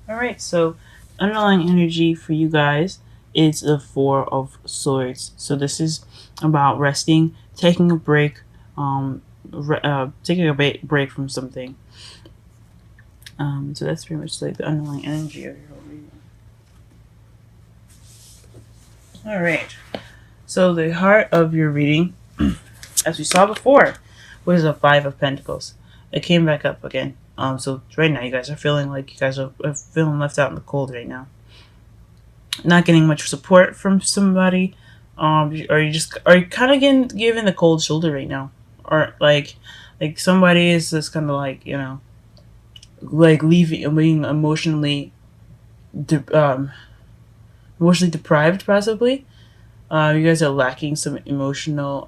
All right, so underlying energy for you guys is the Four of Swords. So this is about resting, taking a break, taking a break from something. So that's pretty much like the underlying energy of your whole reading. All right. So the heart of your reading, as we saw before, was a Five of Pentacles. It came back up again. So right now you guys are feeling like you guys are feeling left out in the cold right now. Not getting much support from somebody. Or you kind of getting given the cold shoulder right now, or like somebody is just kind of like like leaving, being emotionally deprived possibly. You guys are lacking some emotional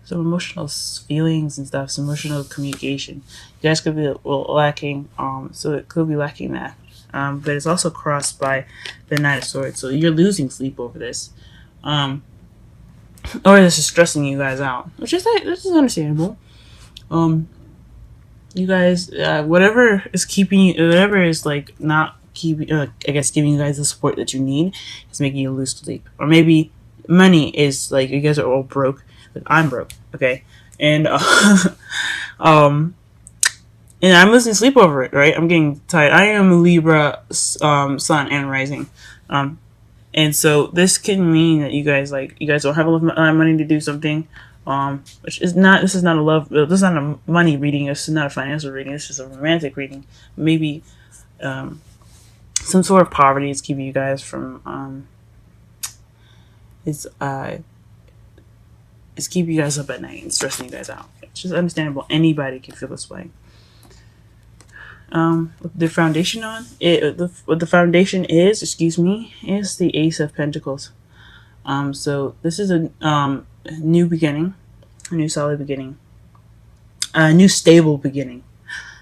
some emotional feelings and stuff, some emotional communication. You guys could be lacking, so it could be lacking that. But it's also crossed by the Knight of Swords, so you're losing sleep over this, or this is stressing you guys out, which is like, this is understandable. You guys, whatever is keeping you, whatever is like not keeping, I guess giving you guys the support that you need, is making you lose sleep, or maybe money is like you guys are all broke. Like I'm broke, okay, and um, and I'm losing sleep over it. Right, I'm getting tired. I am a Libra, sun and rising, and so this can mean that you guys don't have enough money to do something. Which is not. This is not a love. This is not a money reading. This is not a financial reading. This is a romantic reading. Maybe some sort of poverty is keeping you guys from. It's keeping you guys up at night and stressing you guys out. It's just understandable. Anybody can feel this way. With the foundation on it, what the foundation is, is the Ace of Pentacles. So this is a new beginning, a new solid beginning, a new stable beginning.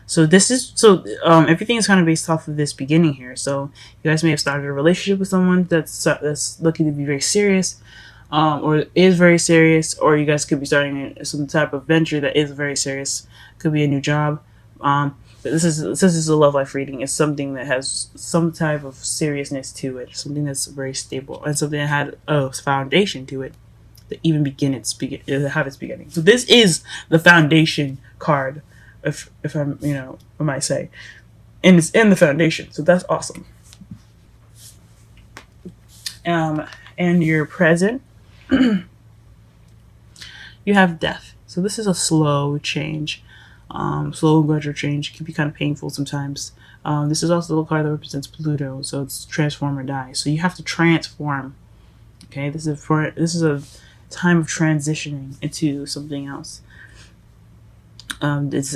So this is everything is kind of based off of this beginning here. So you guys may have started a relationship with someone that's looking to be very serious, or is very serious, or you guys could be starting some type of venture that is very serious. Could be a new job. But this is a love life reading. It's something that has some type of seriousness to it, something that's very stable, and something that had a foundation to it that even have its beginning. So this is the foundation card, if I'm I might say, and it's in the foundation. So that's awesome. And your present, you have death. So this is a slow change. Slow and gradual change. It can be kind of painful sometimes. This is also the card that represents Pluto, so it's transform or die. So you have to transform. Okay, this is a time of transitioning into something else. It's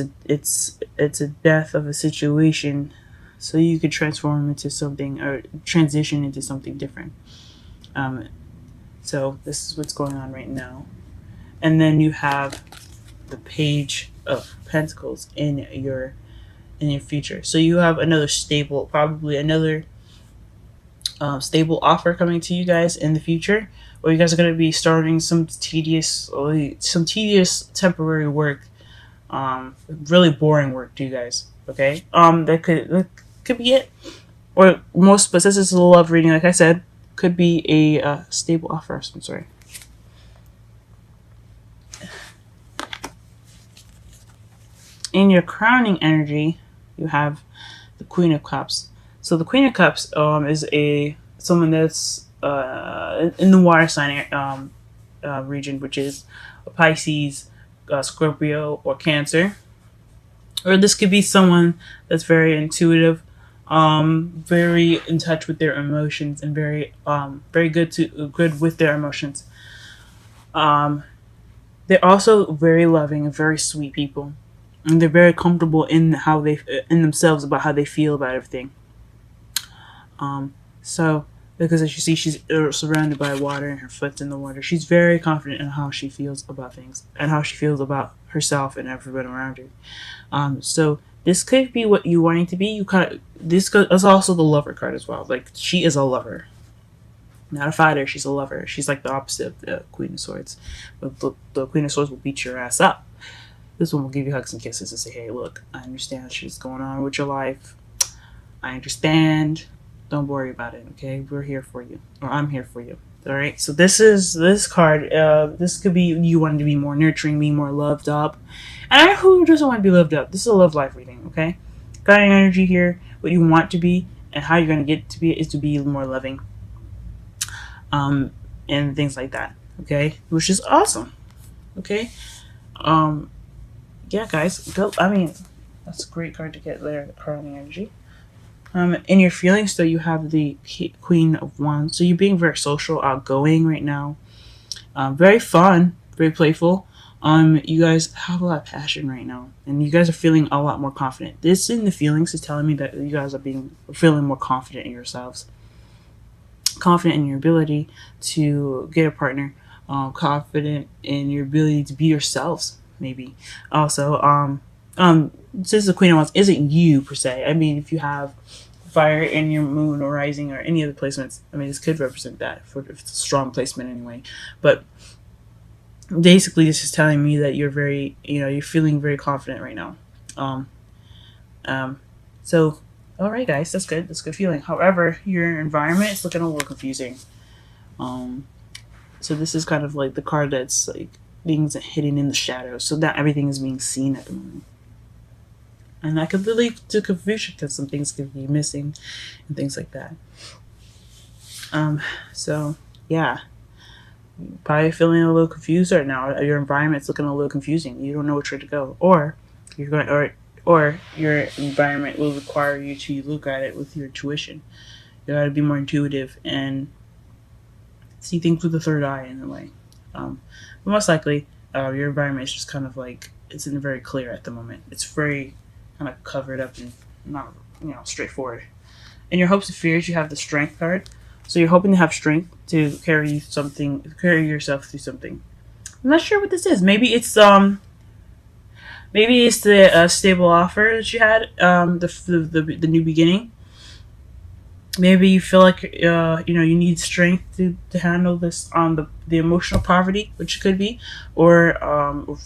a death of a situation, so you could transform into something or transition into something different. So this is what's going on right now, and then you have the Page of Pentacles in your future. So you have another stable, probably another stable offer coming to you guys in the future, or you guys are going to be starting some tedious temporary work, really boring work to you guys. Okay, that could be it, or most, but since this is a love reading, like I said, could be a stable offer of some sort. In your crowning energy, you have the Queen of Cups. So the Queen of Cups is someone that's in the water sign region, which is a Pisces, Scorpio, or Cancer. Or this could be someone that's very intuitive, very in touch with their emotions, and very good with their emotions. They're also very loving and very sweet people, and they're very comfortable in in themselves about how they feel about everything. So because as you see, she's surrounded by water and her foot's in the water. She's very confident in how she feels about things and how she feels about herself and everyone around her. So this could be what you wanting to be. This is also the lover card as well. Like, she is a lover, not a fighter. She's a lover. She's like the opposite of the Queen of Swords. But the Queen of Swords will beat your ass up. This one will give you hugs and kisses and say, hey, look, I understand shit's going on with your life. I understand. Don't worry about it, okay? We're here for you. Or I'm here for you. Alright? So this card, this could be you wanting to be more nurturing, be more loved up. And who doesn't want to be loved up? This is a love life reading, okay? Guiding energy here, what you want to be, and how you're going to get to be is to be more loving. And things like that, okay? Which is awesome, okay? Yeah, guys, go. I mean, that's a great card to get there, the curling energy. In your feelings, though, you have the Queen of Wands. So you're being very social, outgoing right now. Very fun, very playful. You guys have a lot of passion right now, and you guys are feeling a lot more confident. This in the feelings is telling me that you guys are feeling more confident in yourselves, confident in your ability to get a partner, confident in your ability to be yourselves. Maybe also, since the Queen of Wands isn't you per se. I mean, if you have fire in your moon or rising or any other placements, I mean, this could represent that if it's a strong placement anyway. But basically, this is telling me that you're very, you're feeling very confident right now. So, all right, guys, that's good. That's a good feeling. However, your environment is looking a little confusing. So this is kind of like the card that's like things hidden in the shadows. So that everything is being seen at the moment. And that could lead to confusion because some things could be missing and things like that. So yeah, probably feeling a little confused right now. Your environment's looking a little confusing. You don't know which way to go, or you're going, or your environment will require you to look at it with your intuition. You got to be more intuitive and see things with the third eye in a way. But most likely, your environment is just kind of like it's in very clear at the moment. It's very kind of covered up and not straightforward. In your hopes and fears, you have the Strength card. So you're hoping to have strength to carry yourself through something. I'm not sure what this is. Maybe it's the stable offer that you had, the new beginning. Maybe you feel like you need strength to handle this the emotional poverty, which it could be, or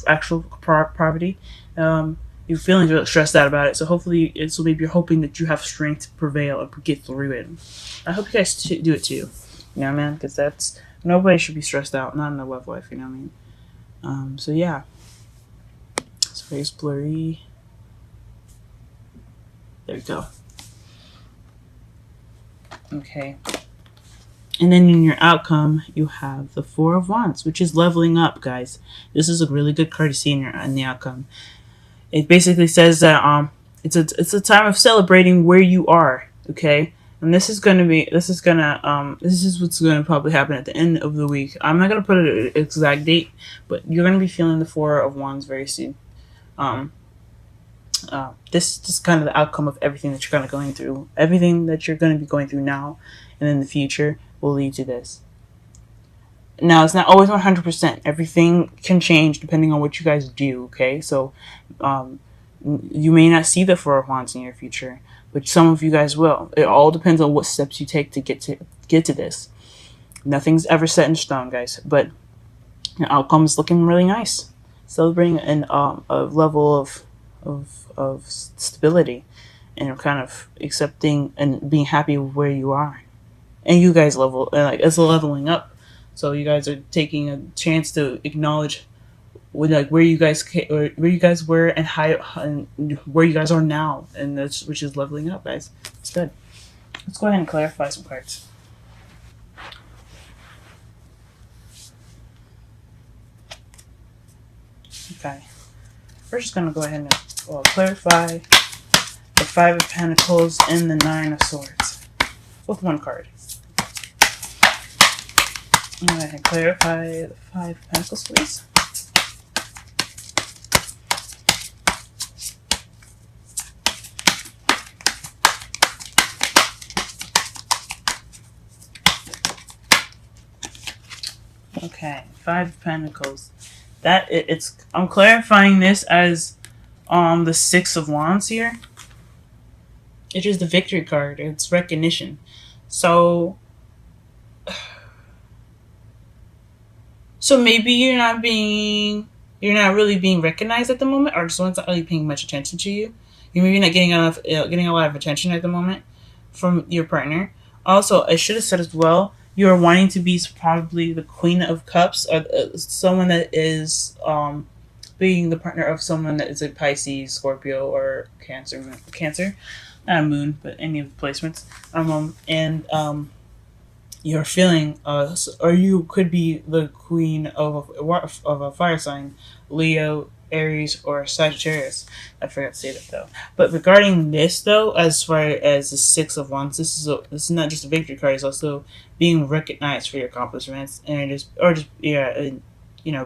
actual poverty. You're feeling really stressed out about it, so hopefully, maybe you're hoping that you have strength to prevail and get through it. I hope you guys do it too. You know what I mean? Because nobody should be stressed out, not in their love life. You know what I mean? So yeah, it's very blurry. There we go. Okay. And then in your outcome, you have the Four of Wands, which is leveling up, guys. This is a really good card to see in the outcome. It basically says that it's a time of celebrating where you are, okay? And this is what's gonna probably happen at the end of the week. I'm not gonna put an exact date, but you're gonna be feeling the Four of Wands very soon. This is kind of the outcome of everything that you're kind of going through. Everything that you're going to be going through now and in the future will lead to this. Now, it's not always 100%. Everything can change depending on what you guys do, okay? So, you may not see the Four of Wands in your future, but some of you guys will. It all depends on what steps you take to get to this. Nothing's ever set in stone, guys, but your outcome is looking really nice. Celebrating a level of stability and kind of accepting and being happy with where you are. And you guys it's leveling up. So you guys are taking a chance to acknowledge where you guys were and where you guys are now, and which is leveling up, guys. It's good. Let's go ahead and clarify some cards. Okay. We're just gonna go ahead and clarify the Five of Pentacles and the Nine of Swords with one card. I'm going to clarify the Five of Pentacles, please. Okay, Five of Pentacles. I'm clarifying this as the Six of Wands here. It is the Victory card. It's recognition. So maybe you're not being you're not really being recognized at the moment, or someone's not really paying much attention to you. You're maybe not getting a lot of attention at the moment from your partner. Also, I should have said as well, you are wanting to be probably the Queen of Cups, or someone that is being the partner of someone that is a Pisces, Scorpio, or Cancer, not a moon, but any of the placements. And you're feeling, or you could be the queen of a fire sign, Leo, Aries, or Sagittarius. I forgot to say that though. But regarding this though, as far as the Six of Wands, this is not just a victory card. It's also being recognized for your accomplishments, and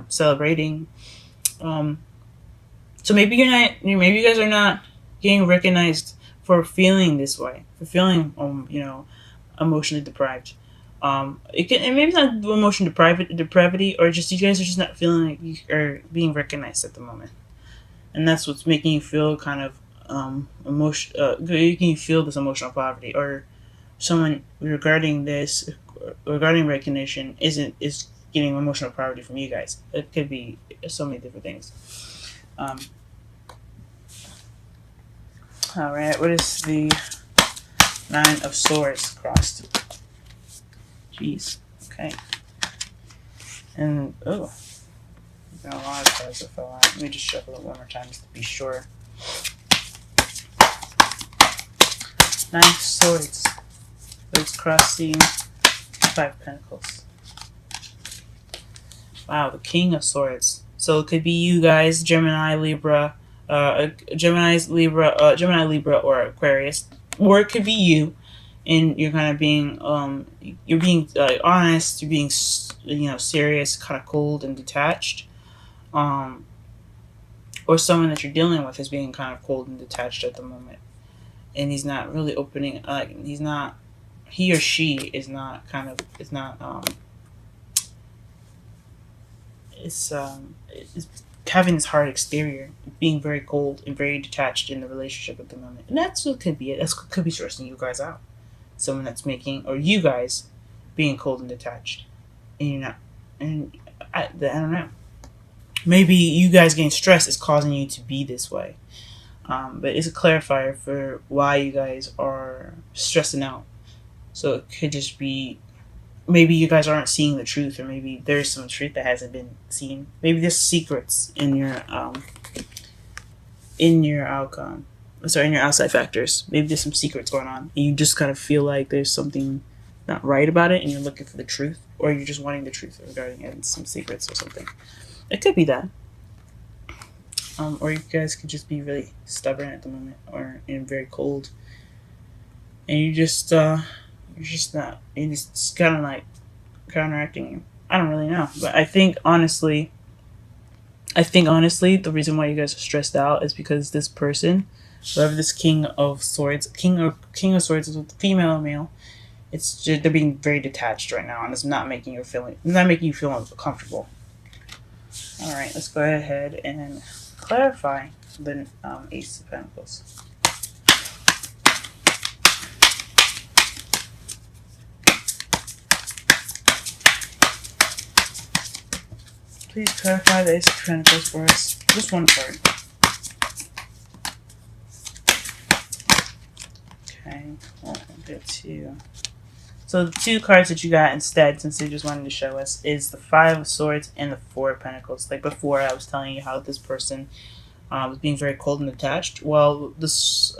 celebrating. So maybe maybe you guys are not getting recognized for feeling this way, for feeling emotionally deprived. It maybe not emotion depravity, or just you guys are just not feeling like you are being recognized at the moment, and that's what's making you feel kind of making you feel this emotional poverty, or someone regarding recognition is getting emotional poverty from you guys. It could be so many different things. All right, what is the Nine of Swords crossed? Jeez. Okay. And got a lot of cards that fell out. Let me just shuffle it one more time just to be sure. Nine of Swords. It's crossing Five of Pentacles. Wow, the King of Swords. So it could be you guys, Gemini, Libra, or Aquarius, or it could be you, and you're kind of being honest, you're being serious, kind of cold and detached, or someone that you're dealing with is being kind of cold and detached at the moment, and he's not really opening. He or she is not it's having this hard exterior, being very cold and very detached in the relationship at the moment. And that's what could be it. That could be stressing you guys out. Someone that's or you guys being cold and detached. And you're not. And I don't know. Maybe you guys getting stressed is causing you to be this way. But it's a clarifier for why you guys are stressing out. So it could just be, maybe you guys aren't seeing the truth, or maybe there's some truth that hasn't been seen. Maybe there's secrets in your outcome. Sorry, in your outside factors. Maybe there's some secrets going on, and you just kind of feel like there's something not right about it, and you're looking for the truth, or you're just wanting the truth regarding it and some secrets or something. It could be that. Or you guys could just be really stubborn at the moment, and very cold, and you're just not. It's kind of like counteracting you. I don't really know, but I think honestly, the reason why you guys are stressed out is because this person, whoever this King of Swords is with female or male, they're being very detached right now, and it's not making you feel comfortable. All right, let's go ahead and clarify the Ace of Pentacles. Please clarify the Ace of Pentacles for us. Just one card. Okay, we'll get two. So the two cards that you got instead, since they just wanted to show us, is the Five of Swords and the Four of Pentacles. Like before, I was telling you how this person was being very cold and detached. Well, this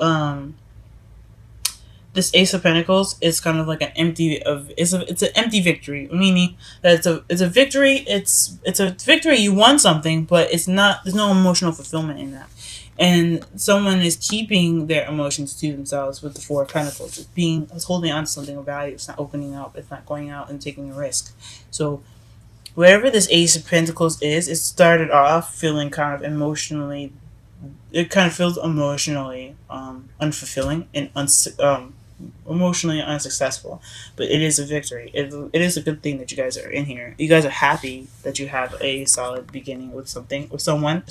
Ace of Pentacles is kind of like it's an empty victory, meaning that it's a victory. It's a victory. You won something, but there's no emotional fulfillment in that. And someone is keeping their emotions to themselves with the Four of Pentacles. It's holding on to something of value. It's not opening up. It's not going out and taking a risk. So wherever this Ace of Pentacles is, it started off feeling kind of emotionally. It kind of feels emotionally unfulfilling and emotionally unsuccessful, but it is a victory. It is a good thing that you guys are in here. You guys are happy that you have a solid beginning with someone,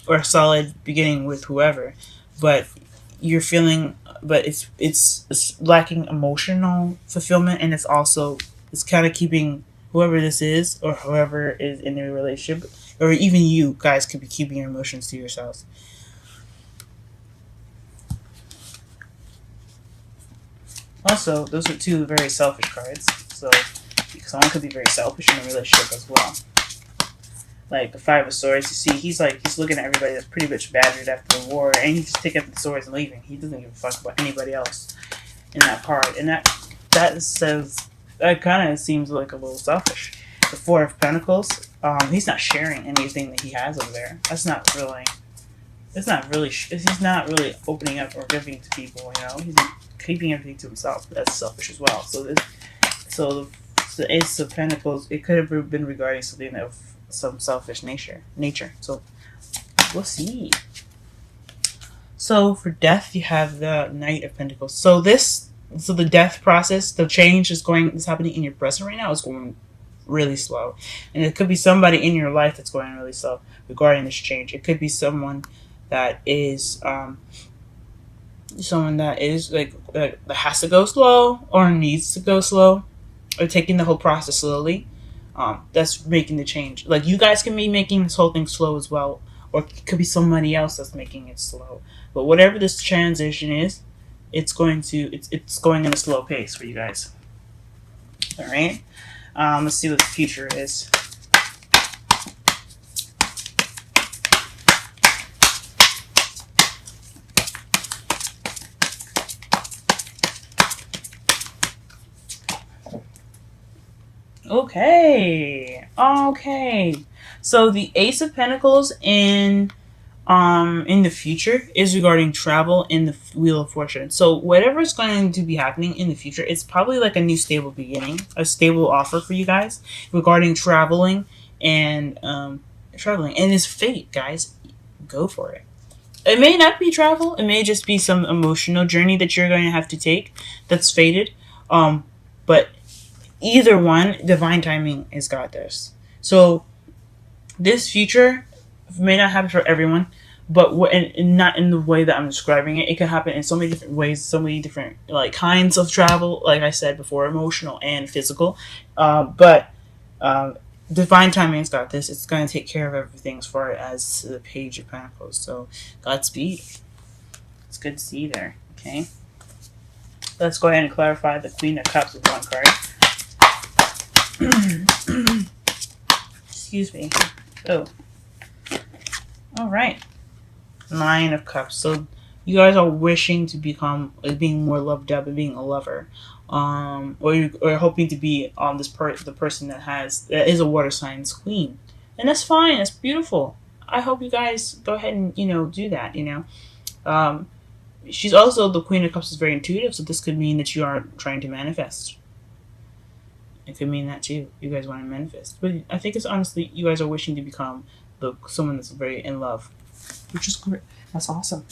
or a solid beginning with whoever, but you're feeling, but it's lacking emotional fulfillment, and it's kind of keeping whoever this is, or whoever is in a relationship, or even you guys could be keeping your emotions to yourselves. Also, those are two very selfish cards, so someone could be very selfish in a relationship as well. Like the Five of Swords, you see, he's looking at everybody that's pretty much battered after the war, and he's just taking up the swords and leaving. He doesn't give a fuck about anybody else in that card, and that kind of seems like a little selfish. The Four of Pentacles, he's not sharing anything that he has over there. He's not really opening up or giving to people. He's keeping everything to himself. That's selfish as well. So the Ace of Pentacles, it could have been regarding something of some selfish nature. So we'll see. So for Death, you have the Knight of Pentacles. So the death process, the change is happening in your present right now is going really slow, and it could be somebody in your life that's going really slow regarding this change. It could be someone that is that has to go slow or needs to go slow, or taking the whole process slowly. That's making the change. Like, you guys can be making this whole thing slow as well, or it could be somebody else that's making it slow. But whatever this transition is, it's going in a slow pace for you guys. All right. Let's see what the future is. Okay. So the Ace of Pentacles in the future is regarding travel in the Wheel of Fortune. So whatever is going to be happening in the future, it's probably like a new stable beginning, a stable offer for you guys regarding traveling and it's fate, guys. Go for it. It may not be travel. It may just be some emotional journey that you're going to have to take that's fated. But either one, divine timing has got this. So this future may not happen for everyone, but not in the way that I'm describing it. It can happen in so many different ways, so many different kinds of travel. Like I said before, emotional and physical. But divine timing's got this. It's going to take care of everything as far as the Page of Pentacles. So Godspeed. It's good to see you there. Okay. Let's go ahead and clarify the Queen of Cups with one card. Excuse me. Oh. All right. Nine of Cups. So you guys are wishing to become being more loved up and being a lover, or you're hoping to be the person that is a water sign's queen, and that's fine. That's beautiful. I hope you guys go ahead and do that. She's also the Queen of Cups is very intuitive, so this could mean that you are trying to manifest. It could mean that too. You guys want to manifest, but I think it's honestly you guys are wishing to become someone that's very in love, which is great. That's awesome.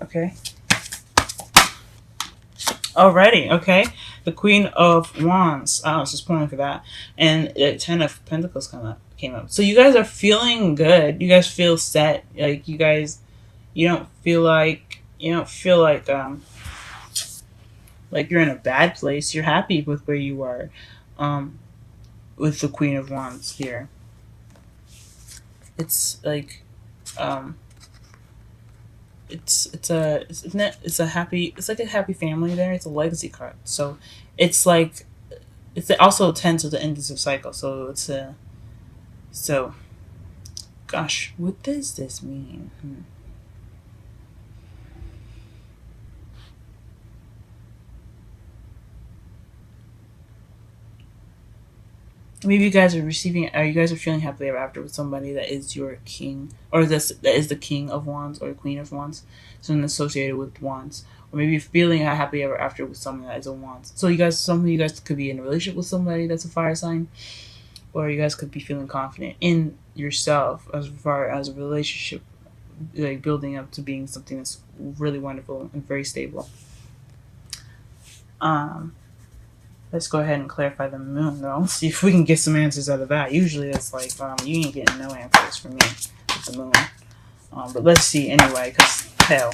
Okay. Alrighty. Okay. The Queen of Wands. I was just pulling for that, and the Ten of Pentacles came up. So you guys are feeling good. You guys feel set. Like you don't feel like you're in a bad place. You're happy with where you are. With the Queen of Wands here. It's like it's a happy family there. It's a legacy card. So it's also tends to the end of the cycle. So gosh, what does this mean? Maybe you guys are feeling happily ever after with somebody that is your king, or that is the King of Wands or Queen of Wands, something associated with Wands. Or maybe you're feeling happily ever after with someone that is a Wands. So some of you guys could be in a relationship with somebody that's a fire sign, or you guys could be feeling confident in yourself as far as a relationship, like building up to being something that's really wonderful and very stable. Let's go ahead and clarify the moon, though. See if we can get some answers out of that. Usually it's like, you ain't getting no answers from me with the moon. But let's see anyway, because, hell,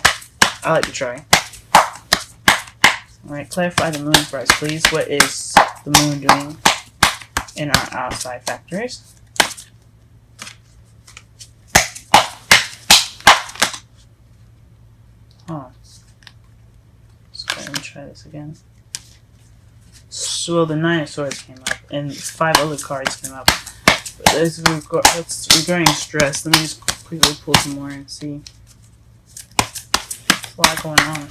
I like to try. Alright, clarify the moon for us, please. What is the moon doing in our outside factors. Huh. Let's go ahead and try this again. So the 9 of Swords came up, and 5 other cards came up. That's regarding stress. Let me just quickly pull some more and see. There's a lot going on.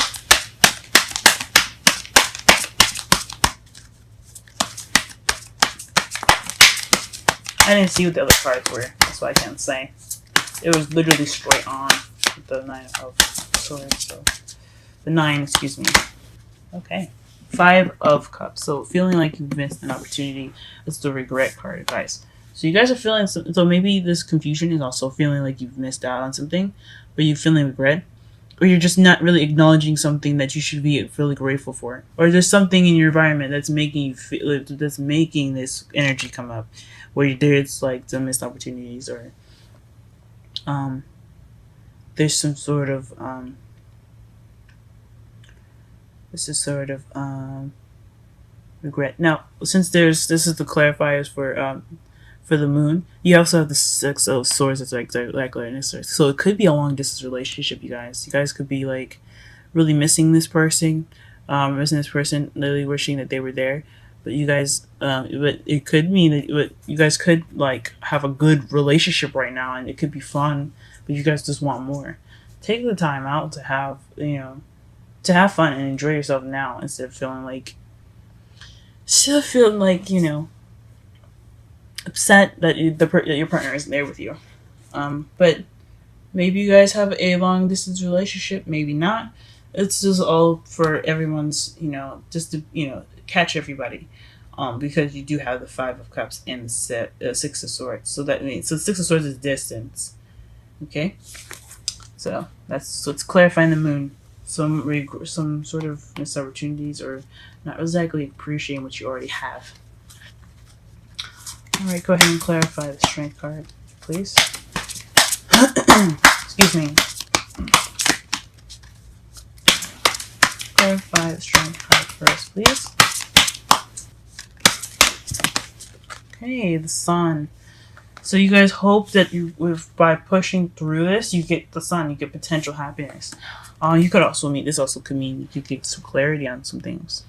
I didn't see what the other cards were. That's why I can't say. It was literally straight on with the 9 of Swords. So the 9, excuse me. Okay. 5 of Cups. So feeling like you've missed an opportunity. It's the regret card, guys. So you guys are feeling so maybe this confusion is also feeling like you've missed out on something, but you're feeling regret, or you're just not really acknowledging something that you should be really grateful for, or there's something in your environment that's making you feel, that's making this energy come up, where there's like some missed opportunities, or there's some sort of this is sort of regret. Now, since this is the clarifiers for the moon, you also have the 6 of Swords that's like so it could be a long distance relationship. You guys could be like really missing this person, literally wishing that they were there, but you guys but it could mean that you guys could like have a good relationship right now, and it could be fun, but you guys just want more. Take the time out to have to have fun and enjoy yourself now, instead of feeling like upset that your partner isn't there with you. But maybe you guys have a long distance relationship, maybe not. It's just all for everyone's, just to, catch everybody. Because you do have the 5 of Cups and the 6 of Swords. So that means, so 6 of Swords is distance. Okay? So it's clarifying the moon. Some sort of missed opportunities, or not exactly appreciating what you already have. Alright, go ahead and clarify the Strength card, please. Excuse me. Clarify the Strength card first, please. Okay, the Sun. So you guys hope that by pushing through this, you get the Sun, you get potential happiness. You could also could mean you could get some clarity on some things.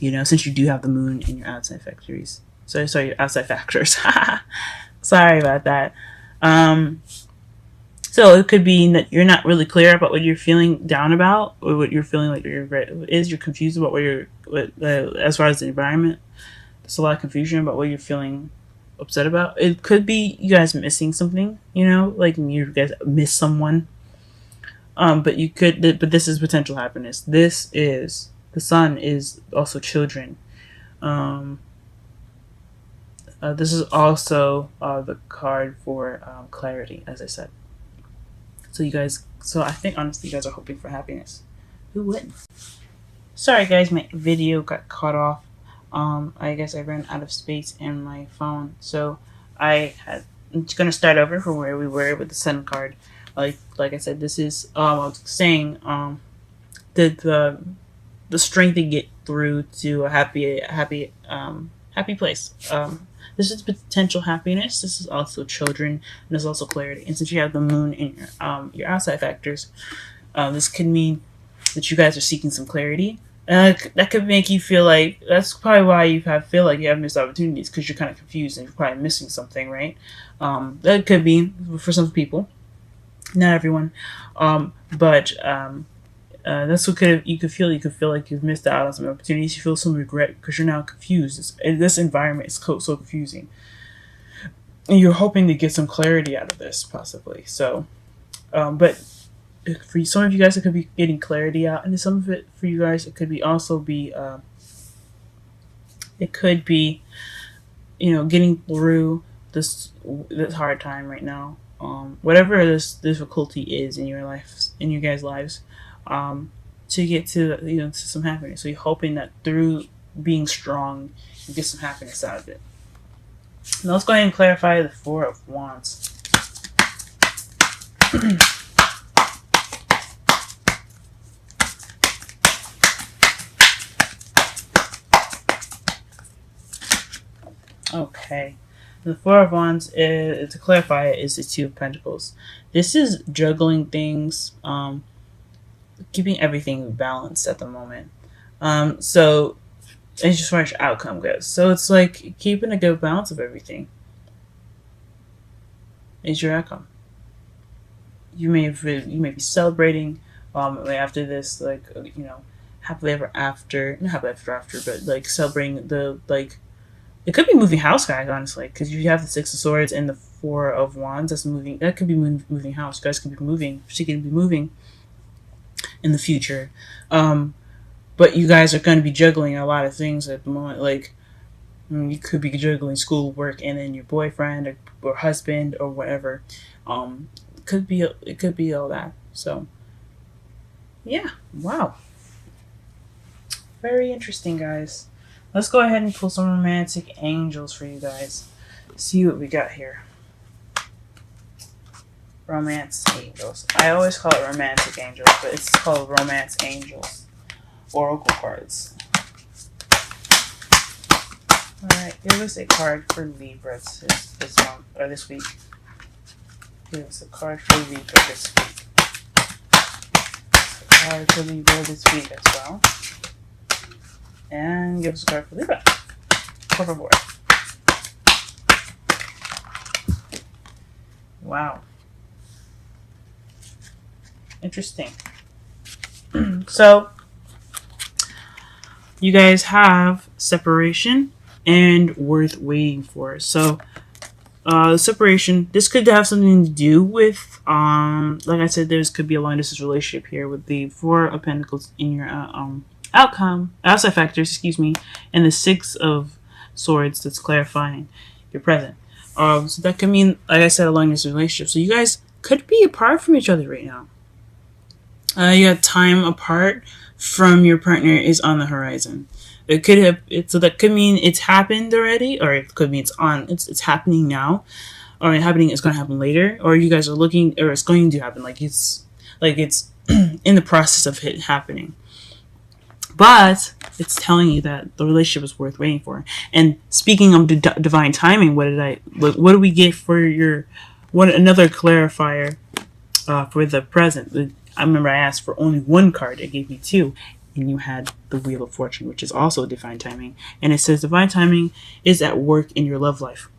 Since you do have the moon in your outside factories. Sorry, your outside factors. Sorry about that. So it could be that you're not really clear about what you're feeling down about, or what you're feeling like your regret is. You're confused about as far as the environment. There's a lot of confusion about what you're feeling upset about. It could be you guys missing something, like you guys miss someone. But this is potential happiness. The Sun is also children. This is also the card for clarity, as I said. So I think honestly you guys are hoping for happiness. Who wouldn't? Sorry guys, my video got cut off. I guess I ran out of space in my phone, so I'm gonna start over from where we were with the Sun card. Like I said, this is I was saying the strength to get through to a happy place. This is potential happiness. This is also children, and there's also clarity. And since you have the moon in your outside factors, this could mean that you guys are seeking some clarity. That could make you feel like that's probably why you feel like you have missed opportunities, because you're kind of confused and you're probably missing something, right? That could be for some people, not everyone, but that's what you could feel. You could feel like you've missed out on some opportunities. You feel some regret because you're now confused. This environment is so confusing, and you're hoping to get some clarity out of this, possibly. So, but for some of you guys, it could be getting clarity out, and some of it for you guys, it could be getting through this hard time right now. Whatever this difficulty is in your life, in your guys' lives, to get to to some happiness. So you're hoping that through being strong, you get some happiness out of it. Now let's go ahead and clarify the 4 of Wands. Okay. Okay. And the Four of Wands, to clarify, is the Two of Pentacles. This is juggling things, keeping everything balanced at the moment. So it's just far as outcome goes. So it's like keeping a good balance of everything is your outcome. You may be celebrating after this, like, happily ever after, not happily ever after, but like celebrating the, like, it could be moving house, guys, honestly, because you have the Six of Swords and the Four of Wands. That could be moving house. You guys could be moving. She could be moving in the future. But you guys are going to be juggling a lot of things at the moment. Like, you could be juggling school, work, and then your boyfriend or husband or whatever. It could be all that. So, yeah, wow, very interesting, guys. Let's go ahead and pull some romantic angels for you guys. See what we got here. Romance angels. I always call it romantic angels, but it's called romance angels. Oracle cards. Alright, give us a card for Libra this month, or this week. Give us a card for Libra this week. A card for Libra this week as well. And give us a card for Libra. Por favor. Wow. Interesting. So, you guys have separation and worth waiting for. So, separation, this could have something to do with, like I said, could be a long distance relationship here with the Four of Pentacles in your outside factors, excuse me, and the Six of Swords that's clarifying your present. So that could mean, like I said, a long distance relationship. So you guys could be apart from each other right now. You got time apart from your partner is on the horizon. It could have so that could mean it's happened already, or it could mean it's happening now, or it's going to happen later, or you guys are looking, or it's going to happen, like it's in the process of it happening. But it's telling you that the relationship is worth waiting for. And speaking of divine timing, what do we get for another clarifier for the present? I remember I asked for only one card. It gave me two. And you had the Wheel of Fortune, which is also divine timing. And it says divine timing is at work in your love life.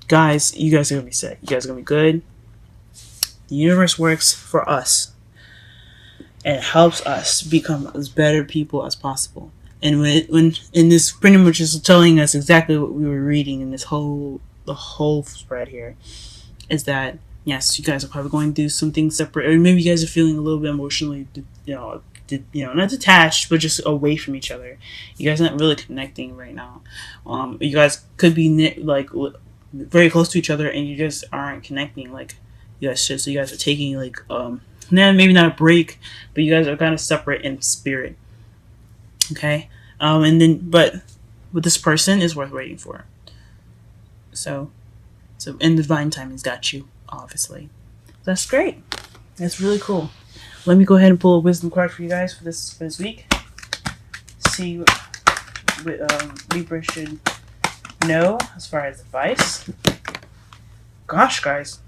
Guys, you guys are going to be set. You guys are going to be good. The universe works for us. And it helps us become as better people as possible. And when this pretty much is telling us exactly what we were reading in the whole spread here, is that yes, you guys are probably going through something separate, or maybe you guys are feeling a little bit emotionally, not detached, but just away from each other. You guys aren't really connecting right now. You guys could be very close to each other, and you just aren't connecting like you guys should. So you guys are taking maybe not a break, but you guys are kind of separate in spirit. Okay, but with this person is worth waiting for. So and divine timing's got you, obviously. That's great. That's really cool. Let me go ahead and pull a wisdom card for you guys for this week. See what Libra should know as far as advice. Gosh, guys.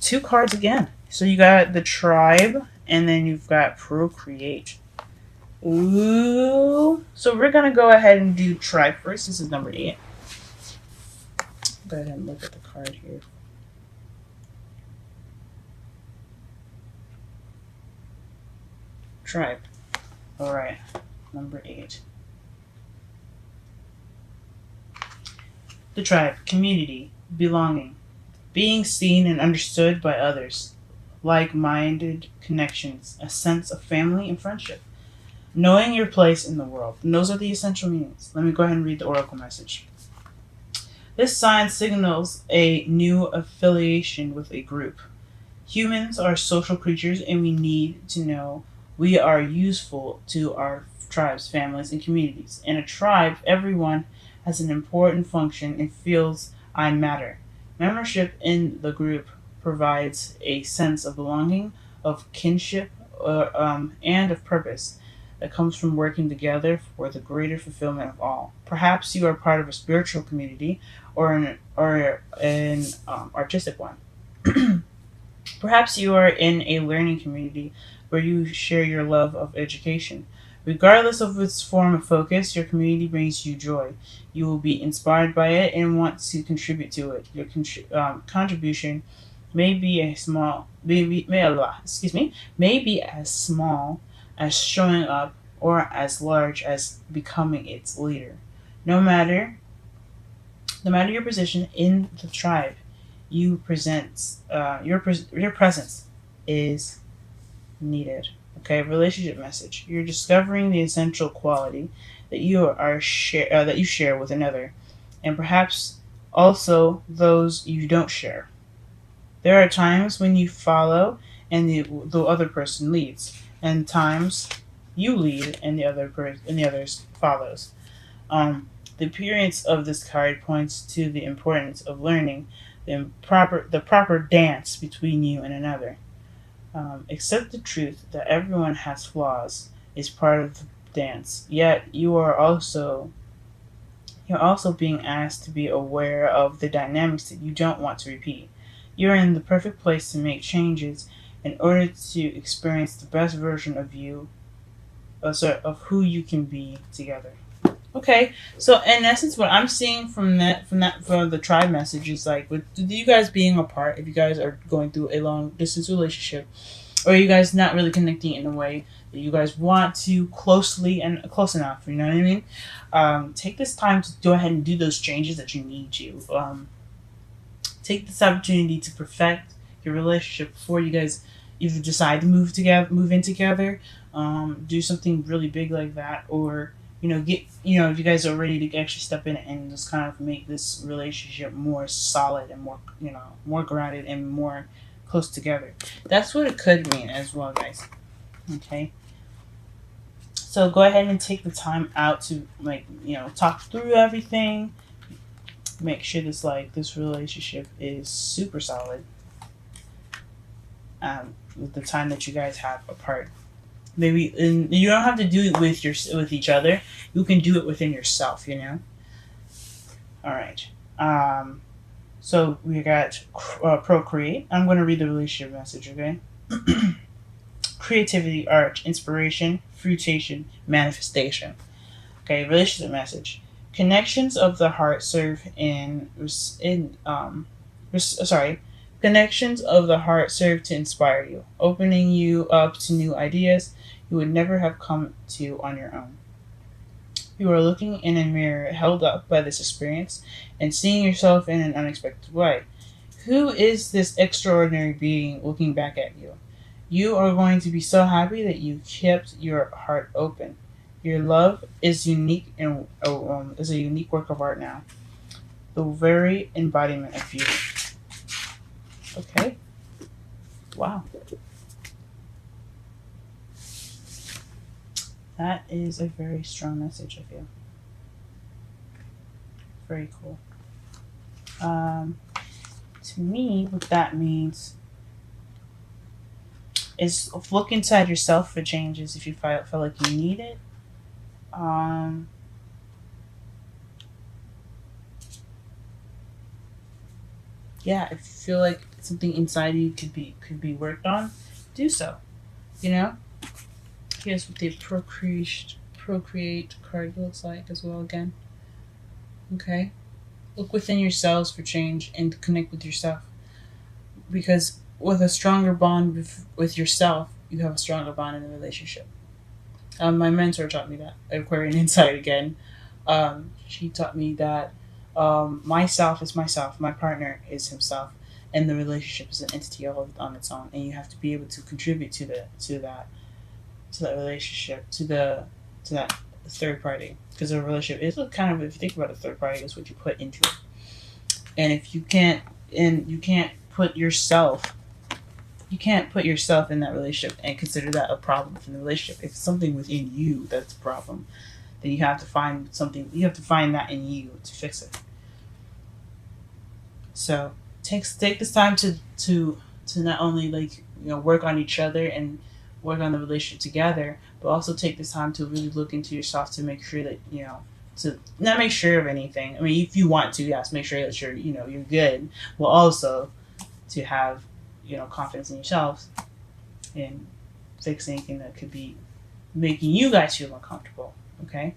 2 cards again. So you got the Tribe, and then you've got Procreate. Ooh. So we're going to go ahead and do Tribe first. This is number 8. Go ahead and look at the card here. Tribe. Alright. Number 8. The Tribe. Community. Belonging. Being seen and understood by others. Like-minded connections. A sense of family and friendship. Knowing your place in the world. And those are the essential meanings. Let me go ahead and read the oracle message. This sign signals a new affiliation with a group. Humans are social creatures, and we need to know we are useful to our tribes, families, and communities. In a tribe, everyone has an important function and feels I matter. Membership in the group provides a sense of belonging, of kinship, and of purpose. that comes from working together for the greater fulfillment of all. Perhaps you are part of a spiritual community or an artistic one. Perhaps you are in a learning community where you share your love of education. Regardless of its form of focus, your community brings you joy. You will be inspired by it and want to contribute to it. Your contribution may be a small, may be as small as showing up or as large as becoming its leader. No matter, no matter your position in the tribe, your presence is needed. Okay, relationship message. You're discovering the essential quality that that you share with another, and perhaps also those you don't share. There are times when you follow and the other person leads, and times you lead and the others follows. The appearance of this card points to the importance of learning the proper dance between you and another. Accept the truth that everyone has flaws is part of the dance. Yet you're also being asked to be aware of the dynamics that you don't want to repeat. You're in the perfect place to make changes in order to experience the best version of you, of who you can be together. Okay, so in essence, what I'm seeing from the tribe message is like with you guys being apart, if you guys are going through a long distance relationship, or you guys not really connecting in a way that you guys want to closely and close enough, you know what I mean? Take this time to go ahead and do those changes that you need to. Take this opportunity to perfect your relationship before you guys either decide to move in together, do something really big like that, or if you guys are ready to actually step in and just kind of make this relationship more solid and more grounded and more close together. That's what it could mean as well, guys. Okay. So go ahead and take the time out to talk through everything. Make sure this relationship is super solid. With the time that you guys have apart. Maybe and you don't have to do it with each other. You can do it within yourself. All right. So we got procreate. I'm going to read the relationship message. Okay. Creativity, art, inspiration, fruitation, manifestation. Okay. Relationship message. Connections of the heart Connections of the heart serve to inspire you, opening you up to new ideas you would never have come to on your own. You are looking in a mirror held up by this experience and seeing yourself in an unexpected way. Who is this extraordinary being looking back at you? You are going to be so happy that you kept your heart open. Your love is unique and is a unique work of art now. The very embodiment of beauty. Okay. Wow. That is a very strong message, I feel. Very cool. To me, what that means is look inside yourself for changes if you feel like you need it. Yeah, if you feel like something inside you could be worked on, do so. Here's what the procreate card looks like as well again. Okay. Look within yourselves for change and connect with yourself. Because with a stronger bond with yourself, you have a stronger bond in the relationship. My mentor taught me that. Aquarian Insight again. She taught me that myself is myself, my partner is himself, and the relationship is an entity all on its own. And you have to be able to contribute to that relationship, to that third party, because a relationship is kind of, if you think about a third party, is what you put into it. And if you can't put yourself in that relationship and consider that a problem in the relationship. If it's something within you that's a problem, then you have to find that in you to fix it. So take this time to not only work on each other and work on the relationship together, but also take this time to really look into yourself to make sure that, to not make sure of anything. I mean, if you want to, yes, make sure that you're good, but also to have, confidence in yourself and fix anything that could be making you guys feel uncomfortable. Okay.